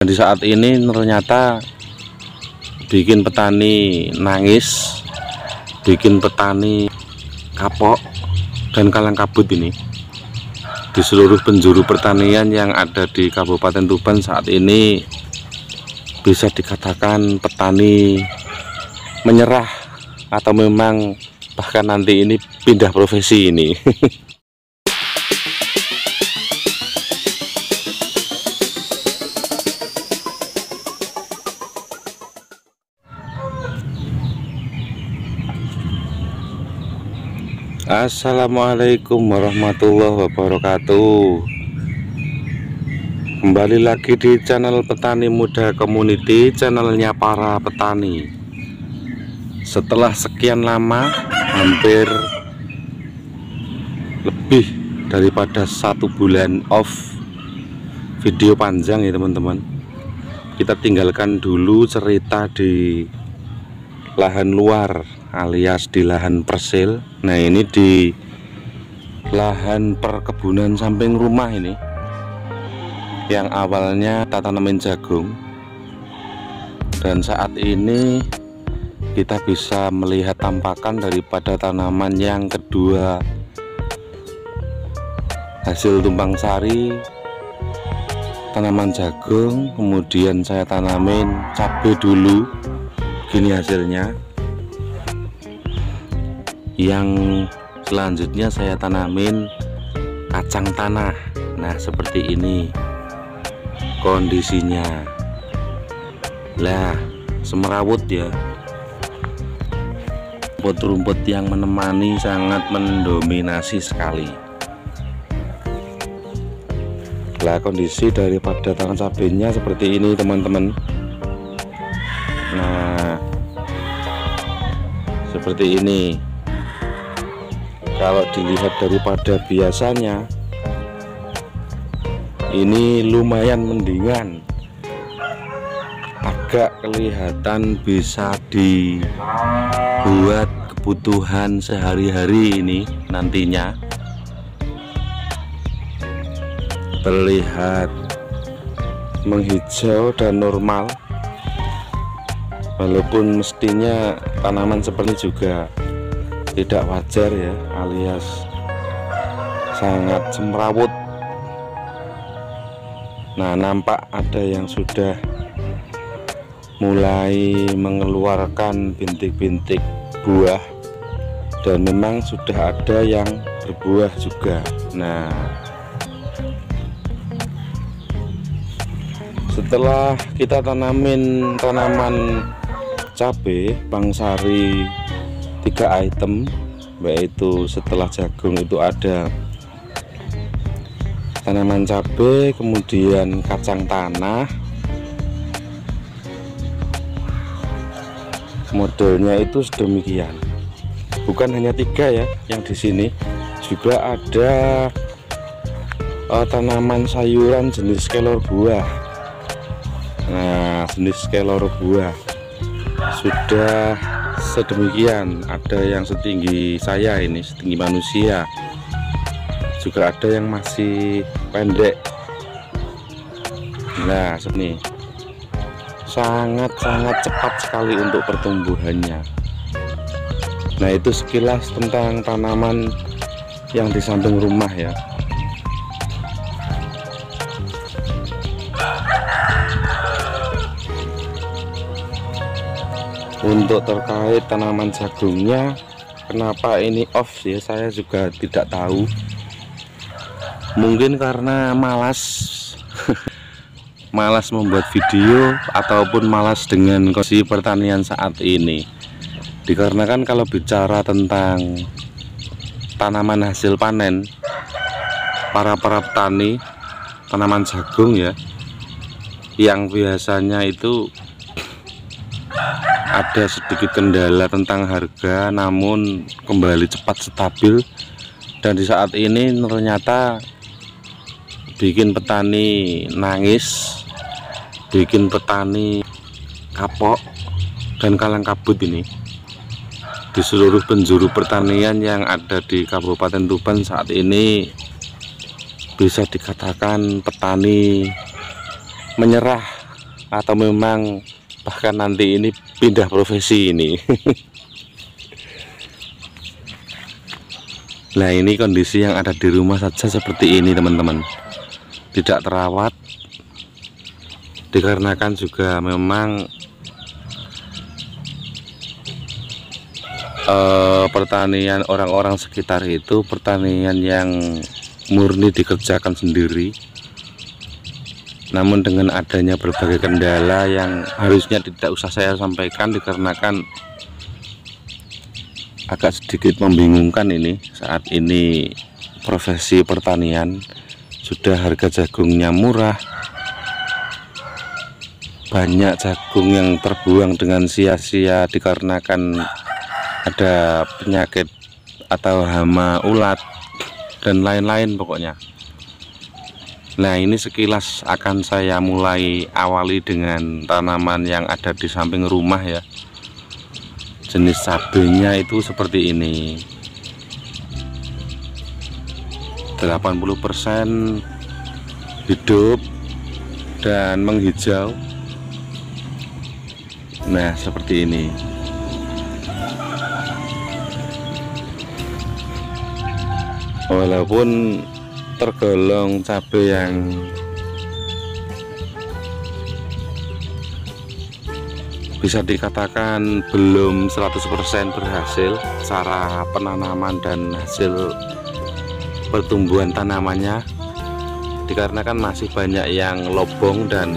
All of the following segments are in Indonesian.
di saat ini ternyata bikin petani nangis, bikin petani kapok dan kalang kabut ini. Di seluruh penjuru pertanian yang ada di Kabupaten Tuban saat ini bisa dikatakan petani menyerah atau memang bahkan nanti ini pindah profesi ini. Assalamualaikum warahmatullahi wabarakatuh. Kembali lagi di channel Petani Muda Community, channelnya para petani. Setelah sekian lama, hampir lebih daripada 1 bulan off video panjang ya teman-teman, kita tinggalkan dulu cerita di lahan luar alias di lahan persil. Nah, ini di lahan perkebunan samping rumah ini yang awalnya kita tanamin jagung, dan saat ini kita bisa melihat tampakan daripada tanaman yang kedua, hasil tumpang sari tanaman jagung. Kemudian saya tanamin cabai dulu, gini hasilnya. Yang selanjutnya saya tanamin kacang tanah. Nah, seperti ini kondisinya. Lah, semerawut ya, rumput-rumput yang menemani sangat mendominasi sekali. Lah, kondisi daripada tangan cabenya seperti ini teman-teman. Nah, seperti ini. Kalau dilihat daripada biasanya, ini lumayan mendingan, agak kelihatan bisa dibuat kebutuhan sehari-hari. Ini nantinya terlihat menghijau dan normal, walaupun mestinya tanaman seperti juga tidak wajar ya, alias sangat semrawut. Nah, nampak ada yang sudah mulai mengeluarkan bintik-bintik buah, dan memang sudah ada yang berbuah juga. Nah, setelah kita tanamin tanaman cabai bangsari 3 item, yaitu setelah jagung itu ada tanaman cabai, kemudian kacang tanah. Modelnya itu sedemikian, bukan hanya 3 ya yang di sini, juga ada tanaman sayuran jenis kelor buah. Nah, jenis kelor buah sudah sedemikian, ada yang setinggi saya ini, setinggi manusia, juga ada yang masih pendek. Nah, sini sangat-sangat cepat sekali untuk pertumbuhannya. Nah, itu sekilas tentang tanaman yang di samping rumah ya. Untuk terkait tanaman jagungnya, kenapa ini off ya, saya juga tidak tahu. Mungkin karena malas malas membuat video, ataupun malas dengan kondisi pertanian saat ini. Dikarenakan kalau bicara tentang tanaman hasil panen, para petani tanaman jagung ya, yang biasanya itu ada sedikit kendala tentang harga, namun kembali cepat stabil. Dan di saat ini ternyata bikin petani nangis, bikin petani kapok dan kalang kabut ini. Di seluruh penjuru pertanian yang ada di Kabupaten Tuban saat ini bisa dikatakan petani menyerah atau memang bahkan nanti ini pindah profesi ini. Nah, ini kondisi yang ada di rumah saja seperti ini teman-teman, tidak terawat dikarenakan juga memang pertanian orang-orang sekitar itu pertanian yang murni dikerjakan sendiri, namun dengan adanya berbagai kendala yang harusnya tidak usah saya sampaikan dikarenakan agak sedikit membingungkan. Ini saat ini profesi pertanian sudah harga jagungnya murah, banyak jagung yang terbuang dengan sia-sia dikarenakan ada penyakit atau hama ulat dan lain-lain pokoknya. Nah, ini sekilas akan saya mulai awali dengan tanaman yang ada di samping rumah ya. Jenis cabenya itu seperti ini, 80% hidup dan menghijau. Nah, seperti ini. Walaupun tergolong cabai yang bisa dikatakan belum 100% berhasil cara penanaman dan hasil pertumbuhan tanamannya, dikarenakan masih banyak yang lobong dan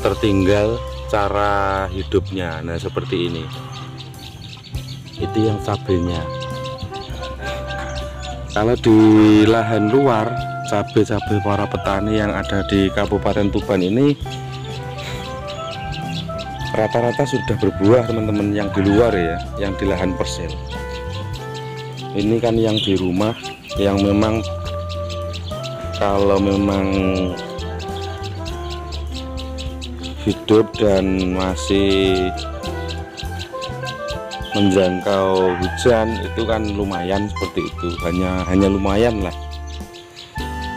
tertinggal cara hidupnya. Nah, seperti ini, itu yang cabenya. Kalau di lahan luar, cabai-cabai para petani yang ada di Kabupaten Tuban ini rata-rata sudah berbuah teman-teman, yang di luar ya, yang di lahan persil. Ini kan yang di rumah, yang memang kalau memang hidup dan masih menjangkau hujan itu kan lumayan seperti itu, hanya lumayan lah.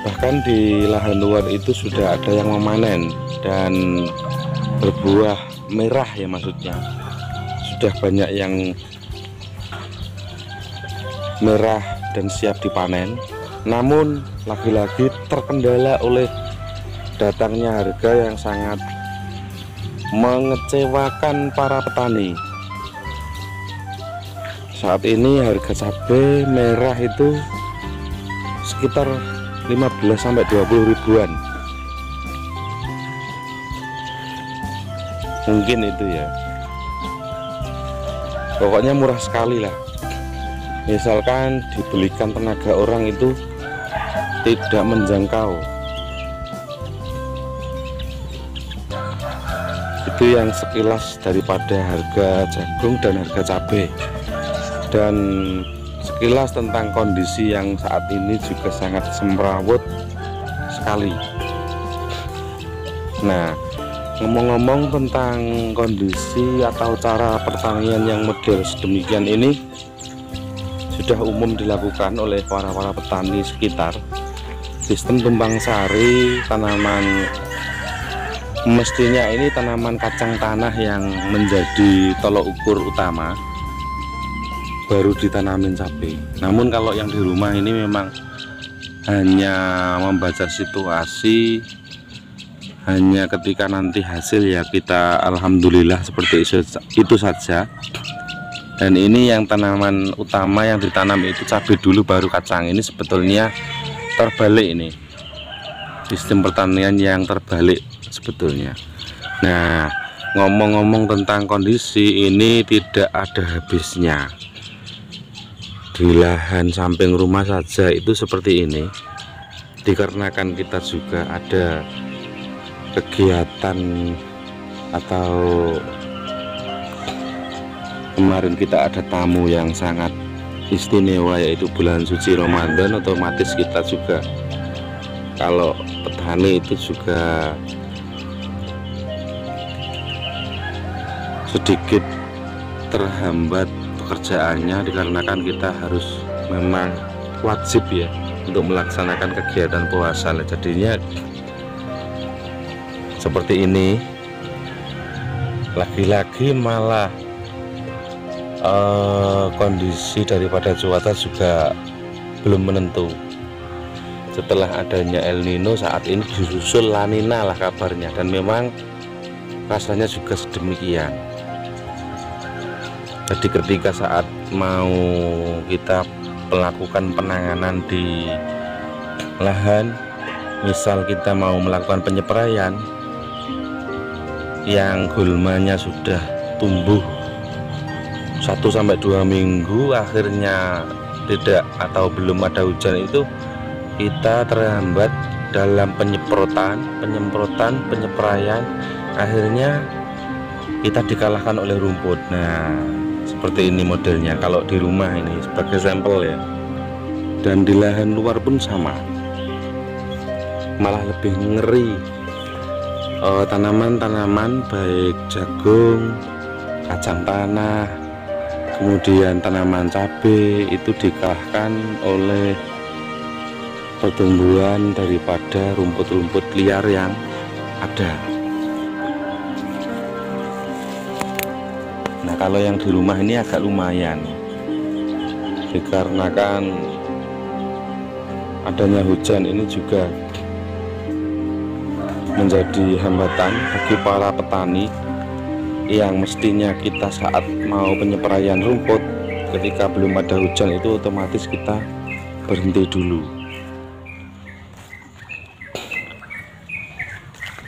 Bahkan di lahan luar itu sudah ada yang memanen dan berbuah merah ya, maksudnya sudah banyak yang merah dan siap dipanen. Namun lagi-lagi terkendala oleh datangnya harga yang sangat mengecewakan para petani. Saat ini harga cabai merah itu sekitar 15-20 ribuan. Mungkin itu ya. Pokoknya murah sekali lah. Misalkan dibelikan tenaga orang itu tidak menjangkau. Itu yang sekilas daripada harga jagung dan harga cabai. Dan sekilas tentang kondisi yang saat ini juga sangat semrawut sekali. Nah, ngomong-ngomong tentang kondisi atau cara pertanian yang model sedemikian ini sudah umum dilakukan oleh para petani sekitar. Sistem tumpang sari tanaman, mestinya ini tanaman kacang tanah yang menjadi tolok ukur utama, baru ditanamin cabai. Namun kalau yang di rumah ini memang hanya membaca situasi, hanya ketika nanti hasil ya kita alhamdulillah seperti itu saja. Dan ini yang tanaman utama yang ditanam itu cabai dulu baru kacang. Ini sebetulnya terbalik, ini sistem pertanian yang terbalik sebetulnya. Nah, ngomong-ngomong tentang kondisi ini tidak ada habisnya. Di lahan samping rumah saja itu seperti ini, dikarenakan kita juga ada kegiatan atau kemarin kita ada tamu yang sangat istimewa, yaitu bulan suci Ramadan. Otomatis kita juga kalau petani itu juga sedikit terhambat pekerjaannya, dikarenakan kita harus memang wajib ya untuk melaksanakan kegiatan puasa. Jadinya seperti ini. Lagi-lagi malah kondisi daripada cuaca juga belum menentu. Setelah adanya El Nino, saat ini disusul La Nina lah kabarnya, dan memang rasanya juga sedemikian. Jadi ketika saat mau kita melakukan penanganan di lahan, misal kita mau melakukan penyepraian yang gulmanya sudah tumbuh 1-2 minggu, akhirnya tidak atau belum ada hujan, itu kita terhambat dalam penyemprotan, penyepraian, akhirnya kita dikalahkan oleh rumput. Nah, seperti ini modelnya kalau di rumah ini sebagai sampel ya. Dan di lahan luar pun sama, malah lebih ngeri. Tanaman-tanaman baik jagung, kacang tanah, kemudian tanaman cabai itu dikalahkan oleh pertumbuhan daripada rumput-rumput liar yang ada. Nah, kalau yang di rumah ini agak lumayan, dikarenakan adanya hujan ini juga menjadi hambatan bagi para petani yang mestinya kita saat mau penyepraian rumput, ketika belum ada hujan itu otomatis kita berhenti dulu.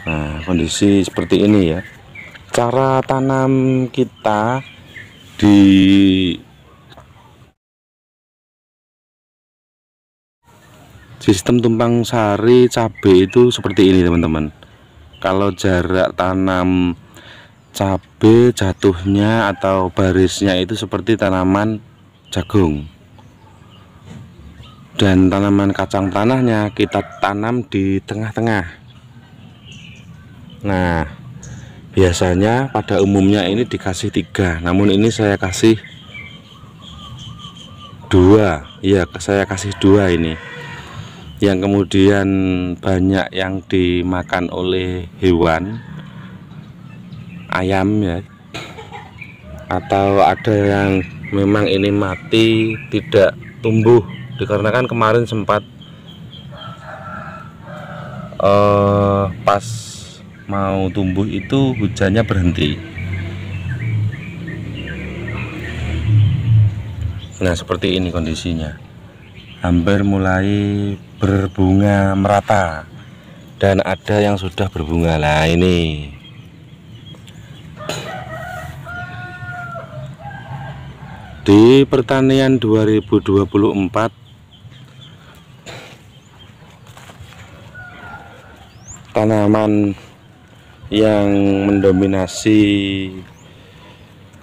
Nah, kondisi seperti ini ya. Cara tanam kita di sistem tumpang sari cabai itu seperti ini teman-teman. Kalau jarak tanam cabai jatuhnya atau barisnya itu seperti tanaman jagung, dan tanaman kacang tanahnya kita tanam di tengah-tengah. Nah, biasanya pada umumnya ini dikasih 3, namun ini saya kasih 2 ya, saya kasih 2 ini, yang kemudian banyak yang dimakan oleh hewan, ayam ya, atau ada yang memang ini mati tidak tumbuh, dikarenakan kemarin sempat pas mau tumbuh itu hujannya berhenti. Nah, seperti ini kondisinya, hampir mulai berbunga merata dan ada yang sudah berbunga. Lah ini di pertanian 2024 tanaman yang mendominasi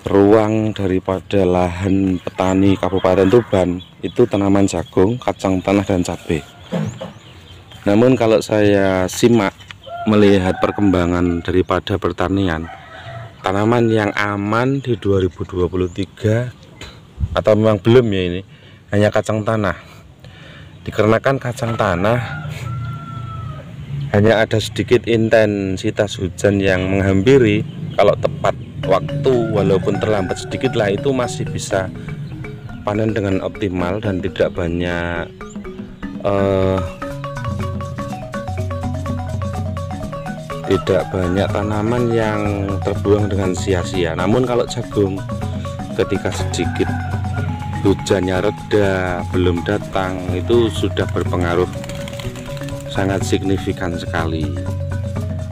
ruang daripada lahan petani Kabupaten Tuban itu tanaman jagung, kacang tanah, dan cabai. Namun kalau saya simak melihat perkembangan daripada pertanian, tanaman yang aman di 2023 atau memang belum ya, ini hanya kacang tanah. Dikarenakan kacang tanah hanya ada sedikit intensitas hujan yang menghampiri, kalau tepat waktu walaupun terlambat sedikit lah itu masih bisa panen dengan optimal dan tidak banyak tanaman yang terbuang dengan sia-sia. Namun kalau jagung, ketika sedikit hujannya reda, belum datang, itu sudah berpengaruh sangat signifikan sekali.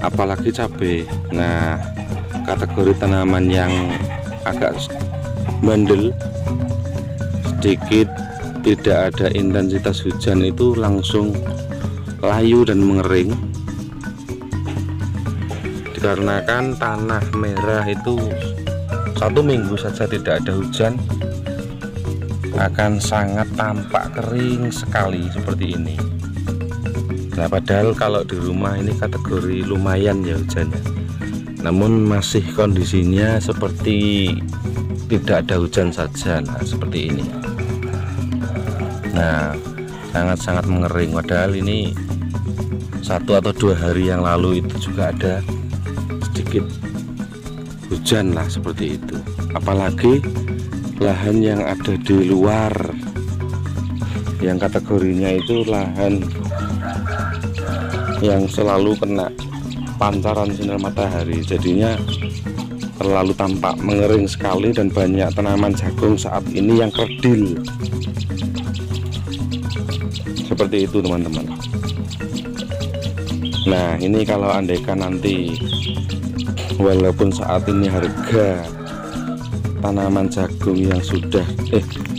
Apalagi cabai. Nah, kategori tanaman yang agak bandel, sedikit tidak ada intensitas hujan itu langsung layu dan mengering, dikarenakan tanah merah itu 1 minggu saja tidak ada hujan akan sangat tampak kering sekali seperti ini. Nah, padahal kalau di rumah ini kategori lumayan ya hujannya, namun masih kondisinya seperti tidak ada hujan saja. Nah, seperti ini. Nah, sangat-sangat mengering, padahal ini 1 atau 2 hari yang lalu itu juga ada sedikit hujan lah seperti itu. Apalagi lahan yang ada di luar yang kategorinya itu lahan yang selalu kena pancaran sinar matahari, jadinya terlalu tampak mengering sekali dan banyak tanaman jagung saat ini yang kerdil seperti itu teman-teman. Nah ini kalau andaikan nanti walaupun saat ini harga tanaman jagung yang sudah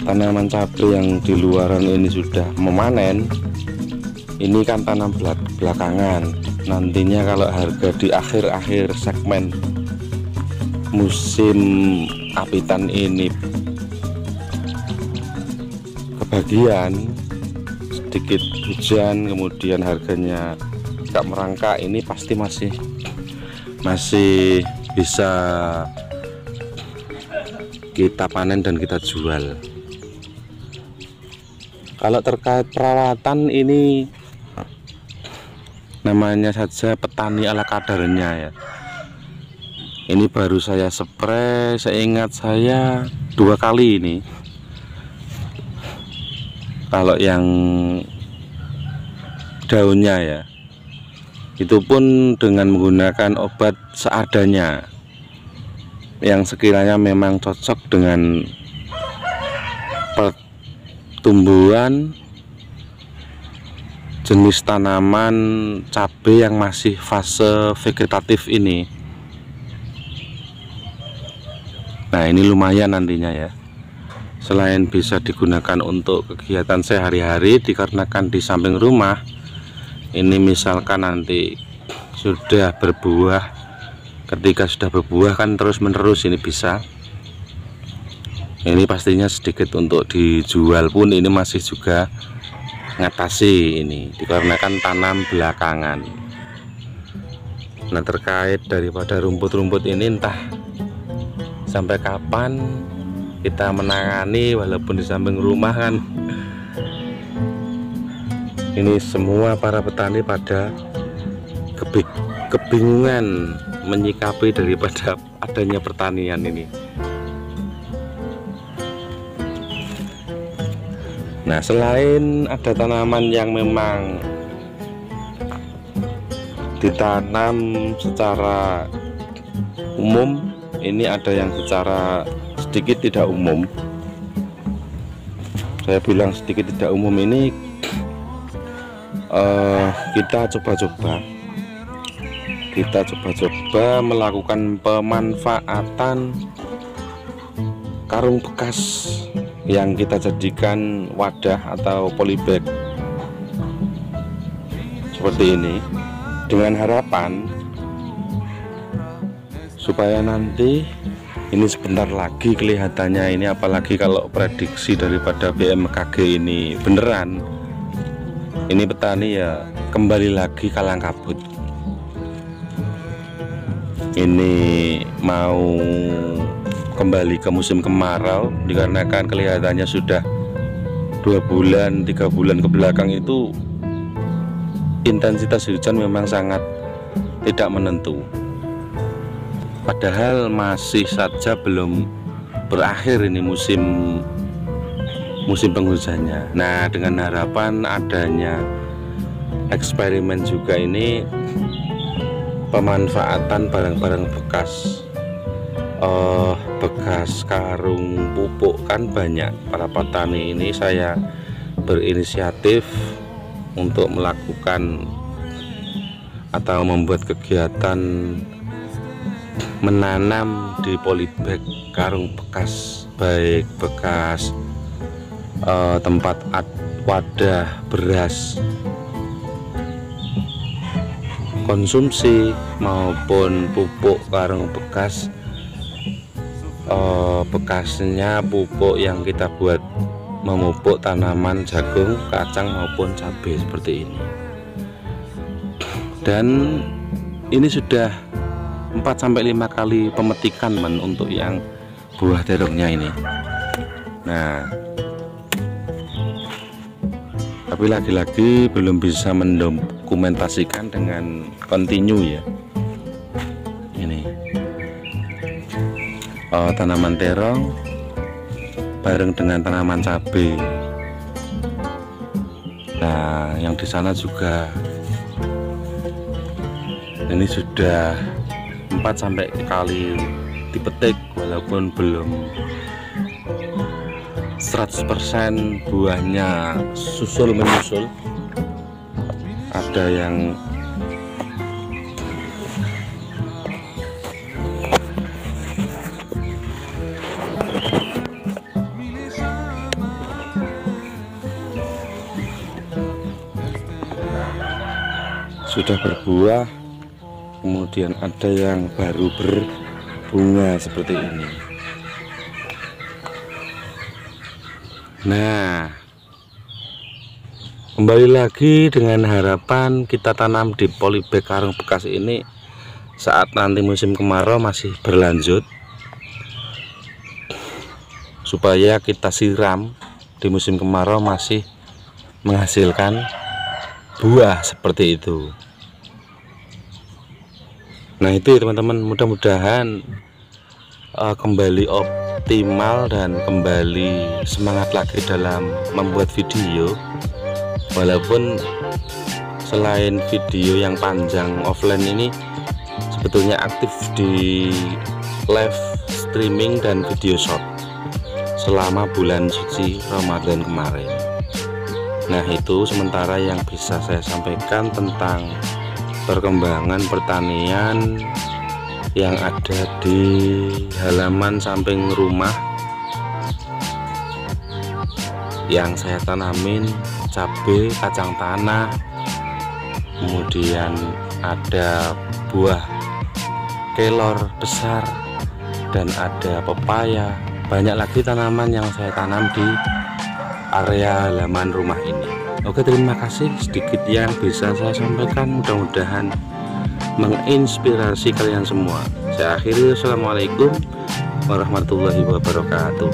tanaman cabai yang di luaran ini sudah memanen, ini kan tanam belakangan. Nantinya kalau harga di akhir-akhir segmen musim apitan ini kebagian sedikit hujan, kemudian harganya gak merangkak, ini pasti masih bisa kita panen dan kita jual. Kalau terkait perawatan, ini namanya saja petani ala kadarnya ya. Ini baru saya spray, seingat saya 2 kali ini. Kalau yang daunnya ya, itu pun dengan menggunakan obat seadanya yang sekiranya memang cocok dengan pertumbuhan jenis tanaman cabai yang masih fase vegetatif ini. Nah ini lumayan nantinya ya, selain bisa digunakan untuk kegiatan sehari-hari dikarenakan di samping rumah ini, misalkan nanti sudah berbuah, ketika sudah berbuah kan terus menerus ini bisa, ini pastinya sedikit untuk dijual pun ini masih juga ngatasi ini dikarenakan tanam belakangan. Nah terkait daripada rumput-rumput ini entah sampai kapan kita menangani, walaupun di samping rumah kan ini semua para petani pada kebingungan menyikapi daripada adanya pertanian ini. Nah selain ada tanaman yang memang ditanam secara umum, ini ada yang secara sedikit tidak umum. Saya bilang sedikit tidak umum ini kita coba melakukan pemanfaatan karung bekas yang kita jadikan wadah atau polybag seperti ini, dengan harapan supaya nanti ini sebentar lagi kelihatannya ini, apalagi kalau prediksi daripada BMKG ini beneran, ini petani ya kembali lagi kalang kabut. Ini mau kembali ke musim kemarau dikarenakan kelihatannya sudah 2 bulan 3 bulan ke belakang itu intensitas hujan memang sangat tidak menentu, padahal masih saja belum berakhir ini musim penghujannya. Nah dengan harapan adanya eksperimen juga ini, pemanfaatan barang-barang bekas karung pupuk kan banyak. Para petani ini saya berinisiatif untuk melakukan atau membuat kegiatan menanam di polybag karung bekas, baik bekas tempat wadah beras konsumsi maupun pupuk karung bekas bekasnya pupuk yang kita buat memupuk tanaman jagung, kacang maupun cabai seperti ini. Dan ini sudah 4-5 kali pemetikan untuk yang buah terongnya ini. Nah tapi lagi-lagi belum bisa mendokumentasikan dengan kontinu ya. Ini tanaman terong bareng dengan tanaman cabai. Nah, yang di sana juga ini sudah 4 kali dipetik, walaupun belum 100% buahnya susul menyusul. Ada yang sudah berbuah, kemudian ada yang baru berbunga seperti ini. Nah, kembali lagi dengan harapan kita tanam di polybag karung bekas ini saat nanti musim kemarau masih berlanjut, supaya kita siram di musim kemarau masih menghasilkan buah seperti itu. Nah itu ya teman-teman, mudah-mudahan kembali optimal dan kembali semangat lagi dalam membuat video. Walaupun selain video yang panjang offline ini, sebetulnya aktif di live streaming dan video short selama bulan suci Ramadan kemarin. Nah itu sementara yang bisa saya sampaikan tentang perkembangan pertanian yang ada di halaman samping rumah yang saya tanamin cabai, kacang tanah, kemudian ada buah kelor besar dan ada pepaya. Banyak lagi tanaman yang saya tanam di area halaman rumah ini. Oke, terima kasih sedikit yang bisa saya sampaikan, mudah-mudahan menginspirasi kalian semua. Saya akhiri, assalamualaikum warahmatullahi wabarakatuh.